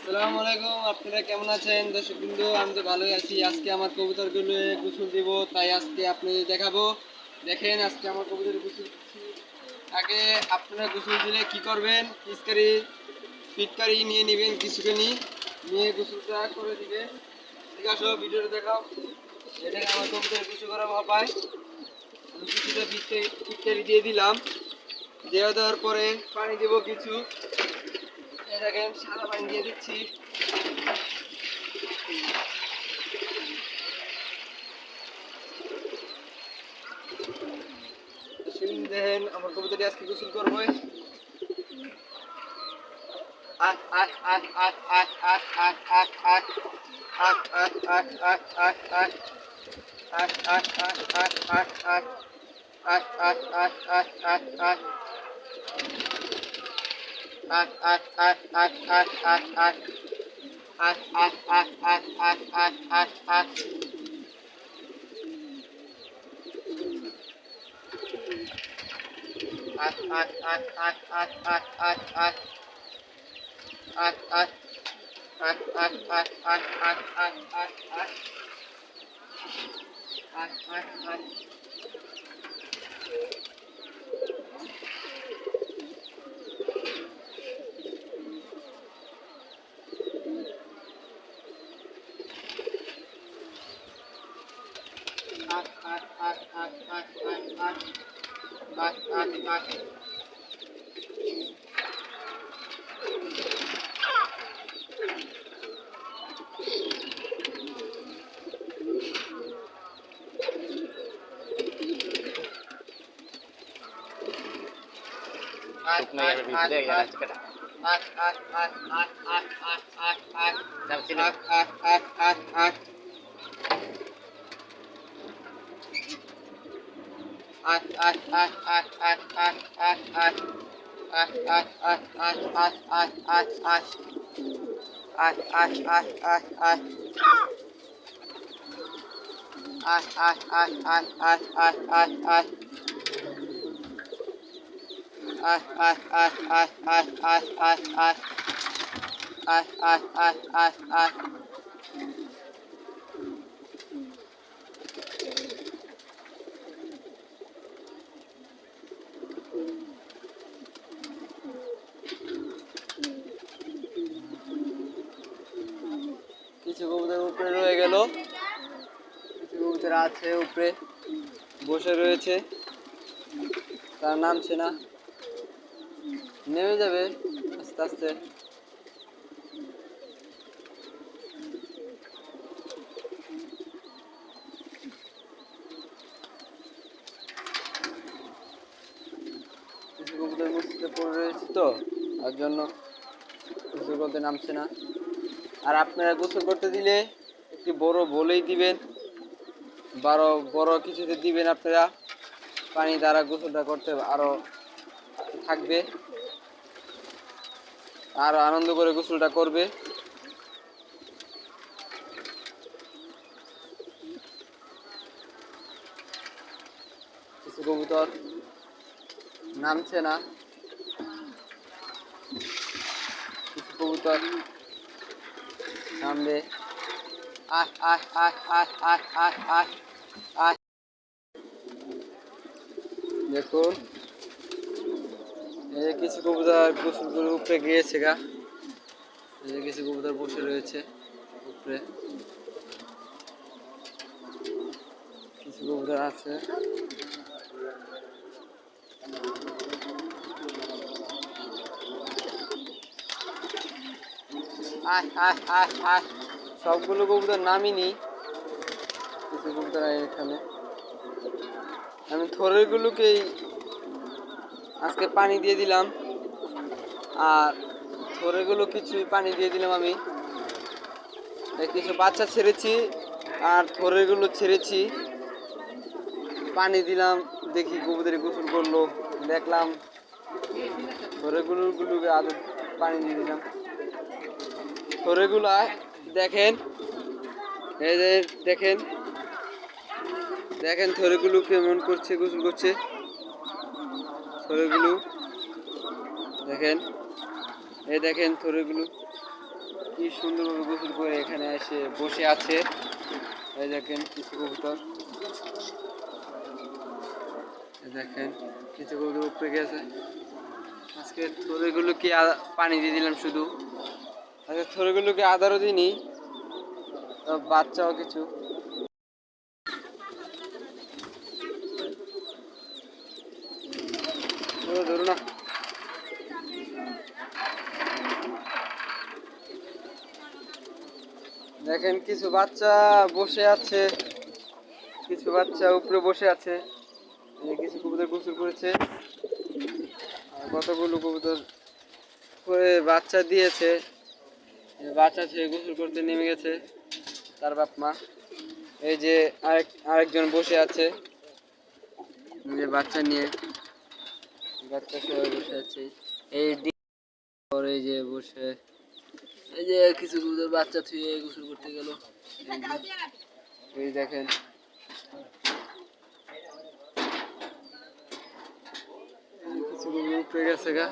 আসসালামু আলাইকুম। আপনারা কেমন আছেন দর্শকবৃন্দ? আমি তো ভালোই আছি। আজকে আমার কবুতরগুলো গোসল দিব, তাই আজকে আপনাদের দেখাবো। দেখেন আজকে আমার কবুতর গোসল দিচ্ছি। আগে আপনারা গোসল দিলে কি করবেন? ফিটকারি নিয়ে নেবেন, কিছুখানি নিয়ে গোসলটা করে দিবেন। ঠিক আছে, ভিডিওটা দেখাও। এটা আমার কবুতর গোসল করা পায়। আমি কিছুটা ফিটকারি দিয়ে দিলাম। দেওয়ার পরে পানি দেবো কিছু। দেখেন সাদা পানি দিয়ে দিচ্ছি। দেখেন আমার কবুতরটি আজকে গোসল করবো। কিছু কবুতর উপরে রয়ে গেল, কিছু কবুতর আছে উপরে বসে রয়েছে, তার নামছে না, নেমে যাবে আস্তে আস্তে। কিছু কবুতর বস্তিতে পড়ে রয়েছে তো, তার জন্য গোসল করতে নামছে না। আর আপনারা গোসল করতে দিলে একটি বড় বলেই দিবেন, বড় কিছুতে দিবেন আপনারা, পানি দ্বারা গোসলটা করতে আরো থাকবে, আরো আনন্দ করে গোসলটা করবে। কিছু কবুতর নামছে না, কিছু কবুতর নামবে। দেখুন এই যে কিছু কবুতর গোসল করে উপরে গিয়েছে গা, এই যে কিছু কবুতর বসে রয়েছে উপরে, কিছু কবুতর আছে। সবগুলো কবুতর নামিনি, কিছু কবুতর এখানে। আমি থোড়েরগুলোকেই আজকে পানি দিয়ে দিলাম, আর থোড়েরগুলো কিছু পানি দিয়ে দিলাম আমি। কিছু বাচ্চা ছেড়েছি আর থোড়েরগুলো ছেড়েছি, পানি দিলাম, দেখি কবুতরে গোসল করলো, দেখলাম থোড়েরগুলোকে আদৌ পানি দিয়ে দিলাম। থোড়েরগুলা দেখেন, এই যে দেখেন দেখেন থোড়েরগুলো কেমন করছে, গোসল করছে থোড়েরগুলো দেখেন, এই দেখেন থোড়েরগুলো কি সুন্দরভাবে গোসল করে এখানে এসে বসে আছে। এই দেখেন কিছু কবুতর, এই দেখেন কিছু কবুতর উপরে গেছে। আজকে থোড়েগুলোকে পানি দিয়ে দিলাম শুধু, আজকে থোড়েগুলোকে আদারও দিইনি, বাচ্চাও কিছু। ধরো না, দেখেন কিছু বাচ্চা বসে আছে, কিছু বাচ্চা উপরে বসে আছে। কিছু কবুতর গোসল করেছে, আর কতগুলো কবুতর করে বাচ্চা দিয়েছে। বাচ্চা ছেড়ে গোসল করতে নেমে গেছে তার বাপ মা। এই যে আরেকজন বসে আছে, যে বাচ্চা নিয়ে, বাচ্চা সবাই বসে আছে। এই এই যে বসে, এই যে কিছু কবুতর বাচ্চা থুয়ে গোসল করতে গেল। এই দেখেন কিছু কবুতর উঠে গেছে গা।